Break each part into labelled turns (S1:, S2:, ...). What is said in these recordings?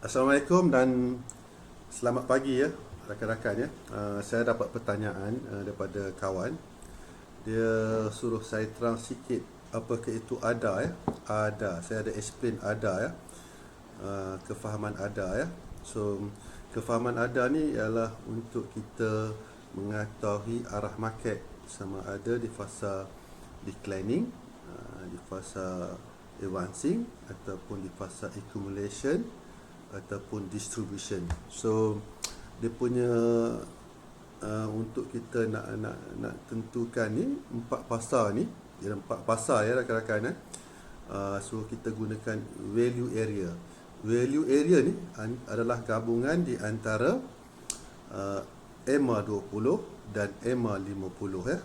S1: Assalamualaikum dan selamat pagi ya rakan-rakan ya. Saya dapat pertanyaan daripada kawan. Dia suruh saya terang sikit apakah itu ADA ya. ADA, saya ada explain ADA ya. Kefahaman ADA ya. So kefahaman ADA ni ialah untuk kita mengetahui arah market sama ada di fasa declining, di fasa advancing ataupun di fasa accumulation ataupun distribution. So dia punya untuk kita nak tentukan ni empat pasar ni, dia empat pasar ya rakan-rakan so kita gunakan value area. Value area ni adalah gabungan di antara EMA 20 dan EMA 50 ya.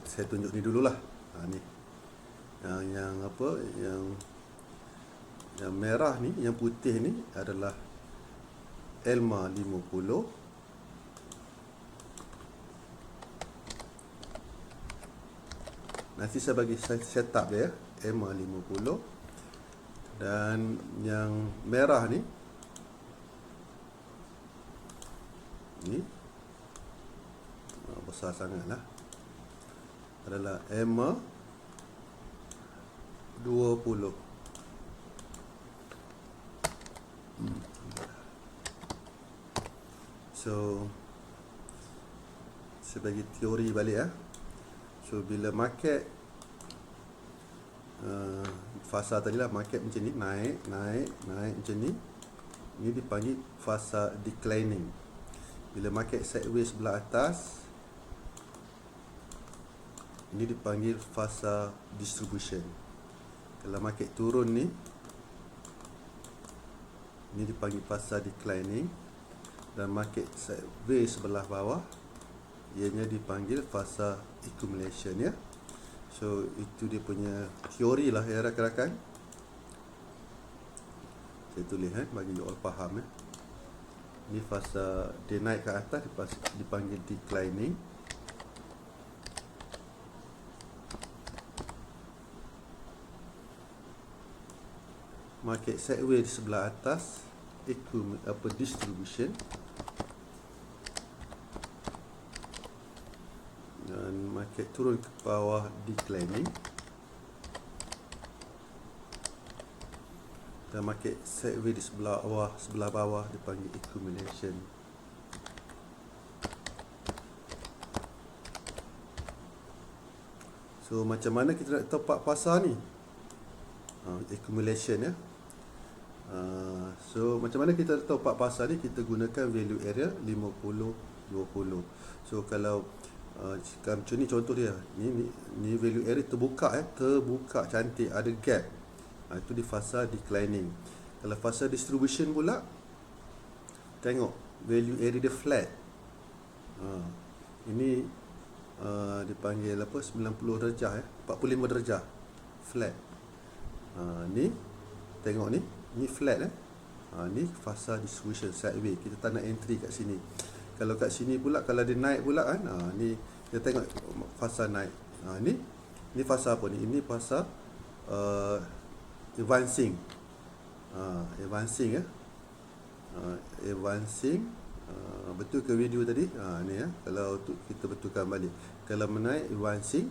S1: Saya tunjuk ni dululah. Ni yang merah ni, yang putih ni adalah EMA 50. Nanti saya bagi setup dia ya, EMA 50. Dan yang merah ni besar sangat lah, adalah EMA 20. So saya bagi teori balik ya. So bila market fasa tadi lah, market macam ni, naik macam ni, ini dipanggil fasa declining. Bila market sideways sebelah atas, ini dipanggil fasa distribution. Kalau market turun ni, ini dipanggil fasa declining. Dan market sideways sebelah bawah, ianya dipanggil fasa accumulation ya. So itu dia punya teori lah ya rakan-rakan. Saya tulis bagi you all faham ya. Ini fasa dia naik ke atas dipanggil declining. Market sideways di sebelah atas distribution. Dan market turun ke bawah declining. Dan market sideways di sebelah bawah dipanggil accumulation. So macam mana kita nak tahu pasar ni? Accumulation ya. So macam mana kita tahu part pasar ni? Kita gunakan value area 50-20. So kalau macam ni contoh dia, ni value area terbuka ya, terbuka cantik, ada gap. Itu di fasa declining. Kalau fasa distribution pula, tengok value area dia flat. Ini dipanggil apa, 90 darjah ya, 45 darjah flat. Ni tengok ni flat ni fasa distribution sideways. Kita tak nak entry kat sini. Kalau kat sini pula, kalau dia naik pula kan, ni kita tengok fasa naik. Ni fasa apa ni? Ini fasa advancing. Advancing ya. Advancing. Betul ke video tadi? Ni ya. Kalau kita betulkan balik. Kalau menaik advancing,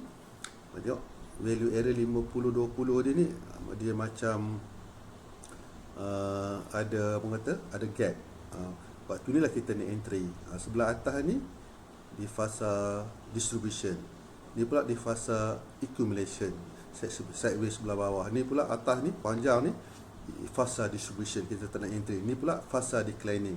S1: tengok value area 50-20 dia ni, dia macam ada ada gap. Waktu ni lah kita ni entry. Sebelah atas ni di fasa distribution, ni pula di fasa accumulation, sideways sebelah bawah. Ni pula atas ni panjang ni fasa distribution, kita tak nak entry. Ni pula fasa declining.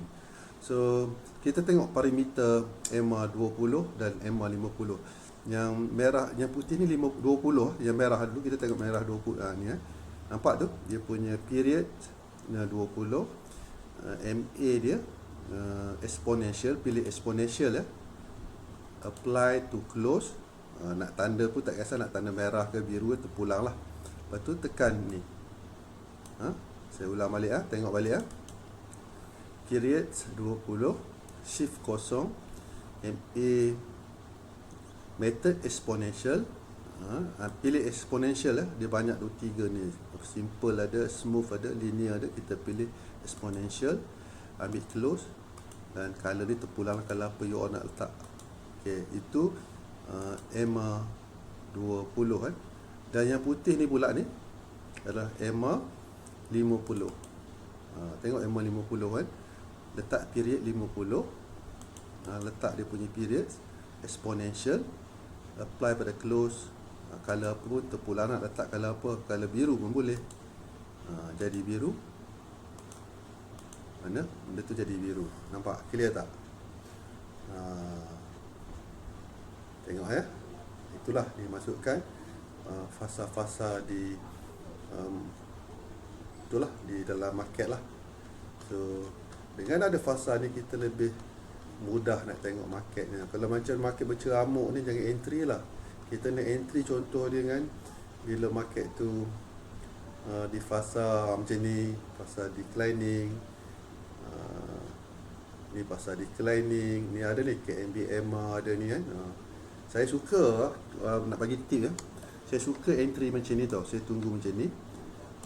S1: So kita tengok parameter EMA 20 dan EMA 50. Yang merah, yang putih ni 20, yang merah dulu, kita tengok merah 20 ni ya. Nampak tu dia punya period 20, MA dia exponential, pilih exponential ya. Apply to close. Nak tanda pun tak kisah, nak tanda merah ke biru ke, terpulang lah. Lepas tu tekan ni. Saya ulang balik tengok balik period 20, shift kosong, MA method exponential. Pilih exponential lah. Dia banyak tu, 3 ni. Simple ada, smooth ada, linear ada. Kita pilih exponential, ambil close, dan color ni terpulang color apa you all nak letak. Okay, itu EMA 20 kan. Dan yang putih ni pula ni adalah EMA 50. Tengok EMA 50 kan. Letak period 50. Letak dia punya period exponential, apply pada close. Color apa pun terpulang, nak letak color apa, color biru pun boleh. Jadi biru. Mana? Benda tu jadi biru. Nampak? Clear tak? Tengok ya. Itulah dimasukkan fasa-fasa di itulah di dalam market lah. So dengan ada fasa ni kita lebih mudah nak tengok marketnya. Kalau macam market berceramuk ni, jangan entry lah. Kita nak entry, contoh dia kan, bila market tu di fasa macam ni, fasa declining, ni fasa declining, ni ada ni KMB-EMA ada ni kan. Saya suka nak bagi tip ya. Saya suka entry macam ni tau. Saya tunggu macam ni.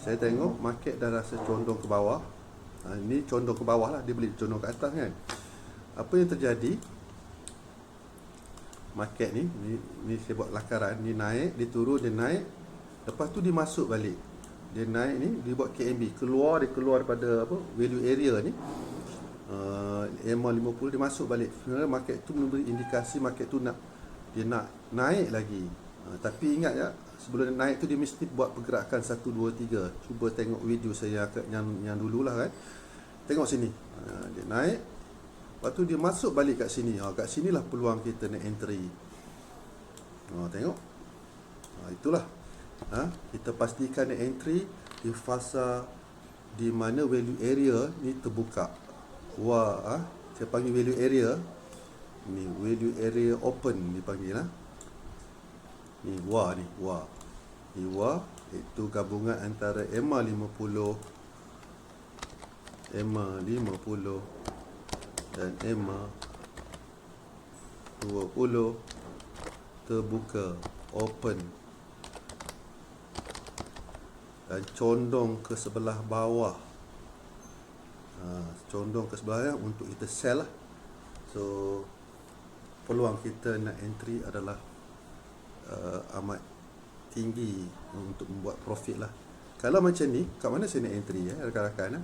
S1: Saya tengok market dah rasa condong ke bawah. Ni condong ke bawah lah, dia boleh condong ke atas kan. Apa yang terjadi, market ni saya buat lakaran, ni naik, dia turun, dia naik, lepas tu dia masuk balik. Dia naik ni, dia buat KMB, dia keluar daripada apa, value area ni, EMA 50, dia masuk balik. Sebenarnya market tu memberi indikasi market tu dia nak naik lagi. Tapi ingat ya, sebelum dia naik tu dia mesti buat pergerakan 1, 2, 3. Cuba tengok video saya yang dululah kan. Tengok sini, dia naik, lepas tu dia masuk balik kat sini. Kat sinilah peluang kita nak entry. Tengok. Itulah. Kita pastikan nak entry di fasa di mana value area ni terbuka. Saya panggil value area. Ni value area open dipanggil lah. Ni Ni itu gabungan antara EMA 50, EMA 50 dan EMA 20 terbuka, open, dan condong ke sebelah bawah. Condong ke sebelah untuk kita sell lah. So peluang kita nak entry adalah amat tinggi untuk membuat profit lah. Kalau macam ni, kat mana saya nak entry rakan-rakan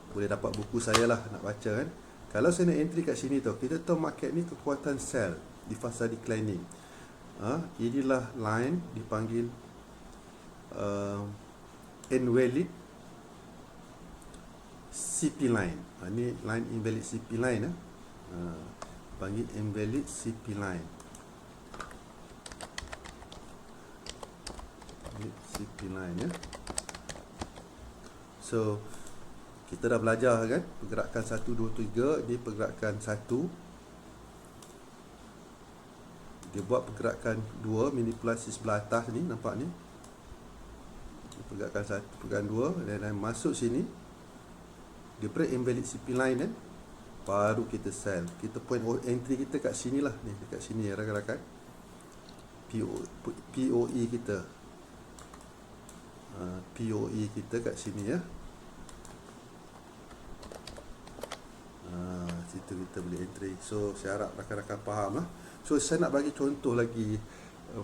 S1: boleh dapat buku saya lah nak baca kan. Kalau saya nak entry kat sini tau, kita tahu market ni kekuatan sell di fasa declining. Inilah line dipanggil invalid CP line. Ni line invalid CP line panggil invalid CP line. CP line ya. So kita dah belajar kan, pergerakan 1, 2, 3. Ini pergerakan 1. Dia buat pergerakan 2, manipulasi sebelah atas ni, nampak ni. Pergerakan 1, pergerakan 2, dan masuk sini. Dia break invalid CP line kan. Baru kita sell. Kita point entry kita kat sini lah ni, dekat sini ya rakan-rakan. POE kita. POE kita kat sini ya. Situ kita boleh entry. So saya harap rakan-rakan faham lah. So saya nak bagi contoh lagi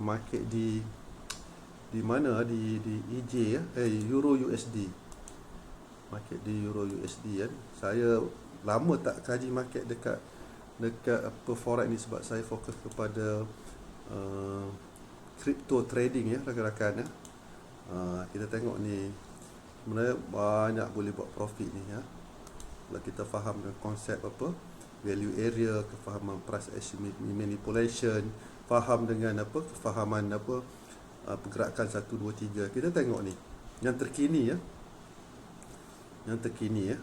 S1: market di mana, di EJ ya, Euro USD. Market di Euro USD kan. Saya lama tak kaji market dekat apa forex ni, sebab saya fokus kepada crypto trading ya rakan-rakan ya. Kita tengok ni, sebenarnya banyak boleh buat profit ni ya. Kalau kita faham dengan konsep apa, value area, kefahaman price action manipulation, faham dengan apa, kefahaman apa, pergerakan 1, 2, 3. Kita tengok ni yang terkini ya. Yang terkini ya.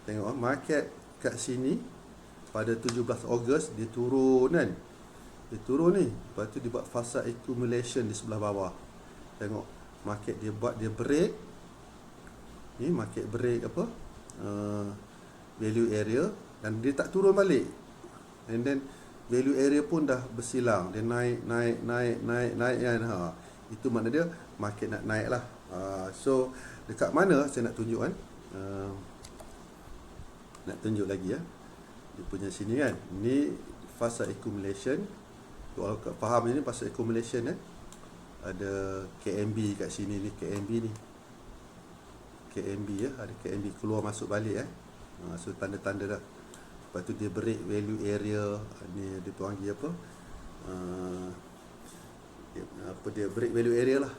S1: Tengok market kat sini pada 17 Ogos dia turun kan. Dia turun ni, lepas tu dia buat fasa accumulation di sebelah bawah. Tengok market dia buat, dia break. Ni market break apa? Value area, dan dia tak turun balik. And then value area pun dah bersilang. Dia naik kan. Itu makna dia market nak naik lah. So dekat mana saya nak tunjuk kan? Nak tunjuk lagi ya. Dia punya sini kan. Ni fasa accumulation. Kalau faham ini fasa accumulation kan. Ada KMB kat sini ni, KMB ni. KMB ya, ada KMB keluar masuk balik so tanda-tanda dah. Lepas tu dia break value area. Ni dia panggil apa? Dia break value area lah.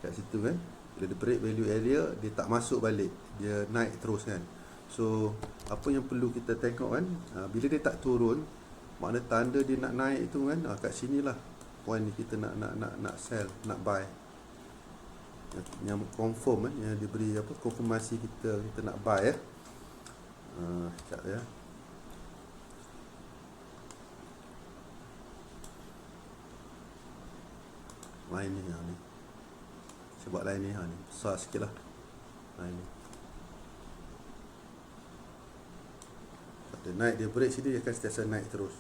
S1: Kat situ kan. Bila dia break value area, dia tak masuk balik. Dia naik terus kan. So apa yang perlu kita tengok kan, bila dia tak turun, makna tanda dia nak naik tu kan, kat sinilah point ni kita nak sell, nak buy. Yang confirm kan, yang diberi apa, konfirmasi kita nak buy ya. Sekejap ya. Line ni, ni. Saya buat line ni, ni besar sikit lah. Line ni. Dia naik, dia break sini, dia akan sentiasa naik terus.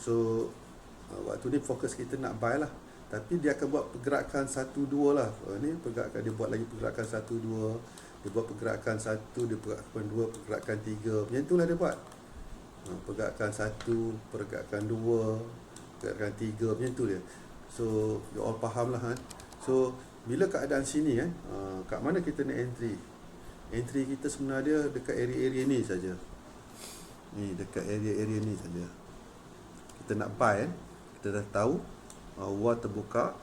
S1: So waktu ni fokus kita nak buy lah. Tapi dia akan buat pergerakan 1-2 lah. Ni pergerakan, dia buat lagi pergerakan 1-2. Dia buat pergerakan 1, dia pergerakan 2, pergerakan 3. Macam itulah dia buat. Pergerakan 1, pergerakan 2, pergerakan 3. Macam tu dia. So you all faham lah kan. So bila keadaan sini kan, kat mana kita nak entry? Entry kita sebenarnya dekat area-area ni saja. Ni dekat area-area ni saja. Kita nak buy kan. Kita dah tahu wall terbuka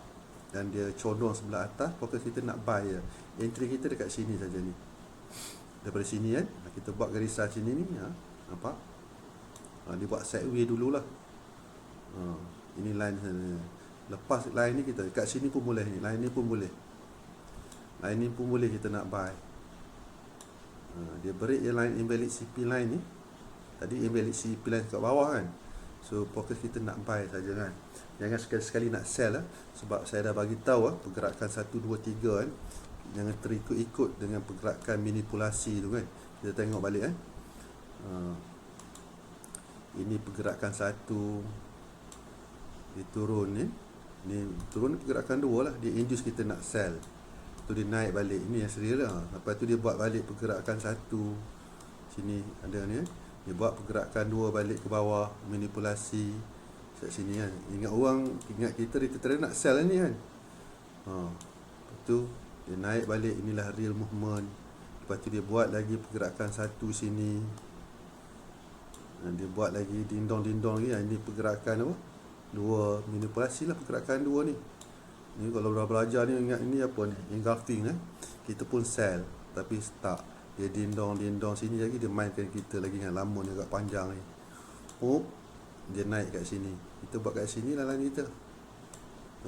S1: dan dia condong sebelah atas. Fokus kita nak buy je. Entry kita dekat sini saja ni. Daripada sini kan, kita buat garisan sini ni, nampak? Dia buat sideway dululah. Ini line sana. Lepas line ni kita dekat sini pun boleh ni. Line ni pun boleh. Line ni pun boleh kita nak buy. Dia break je line invalid CP line ni. Tadi invalid CP line kat bawah kan. So fokus kita nak buy saja kan. Jangan sekali-sekali nak sell lah. Sebab saya dah bagi tahu pergerakan 1, 2, 3 kan. Jangan terikut-ikut dengan pergerakan manipulasi tu kan. Kita tengok balik kan. Ini pergerakan 1. Dia turun ni. Ni turun pergerakan 2 lah. Dia induce kita nak sell. Tu dia naik balik. Ini yang serius lah. Lepas tu dia buat balik pergerakan 1. Sini ada ni kan. Dia buat pergerakan 2 balik ke bawah. Manipulasi. Kat sini kan. Ingat kita nak sell ni kan. Lepas tu dia naik balik. Inilah real movement. Lepas tu dia buat lagi pergerakan 1 sini. Dia buat lagi dindong-dindong lagi. Ini pergerakan apa? 2. Manipulasi lah pergerakan 2 ni. Ni kalau dah belajar ni, ingat ini apa ni? Engulfing kita pun sell. Tapi start. Dia dindong-dindong sini lagi. Dia mainkan kita lagi dengan lama ni agak panjang ni. Dia naik kat sini. Kita buat kat sini lah line kita.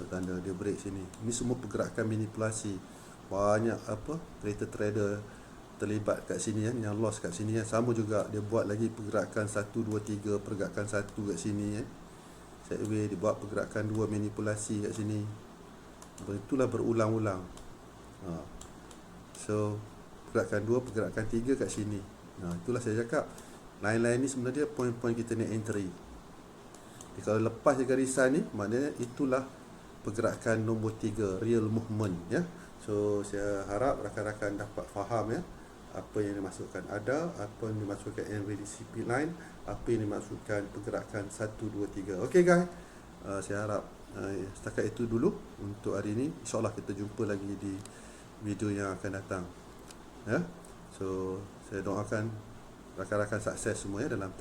S1: Tanda dia break sini. Ini semua pergerakan manipulasi. Banyak trader terlibat kat sini kan, yang loss kat sini kan. Sama juga dia buat lagi pergerakan 1, 2, 3, pergerakan 1 kat sini kan. Sideway dia buat pergerakan 2 manipulasi kat sini. Itulah berulang-ulang. So pergerakan 2, pergerakan 3 kat sini. Itulah saya cakap. Line-line ni sebenarnya point-point kita nak entry. Jadi kalau lepas je garisan ni, maknanya itulah pergerakan nombor 3, real movement ya. So saya harap rakan-rakan dapat faham ya, apa yang dimaksudkan ada, apa yang dimaksudkan NVDCP line, apa yang dimaksudkan pergerakan 1, 2, 3. Okey guys, saya harap setakat itu dulu untuk hari ini. InsyaAllah kita jumpa lagi di video yang akan datang ya. So saya doakan rakan-rakan sukses semua ya dalam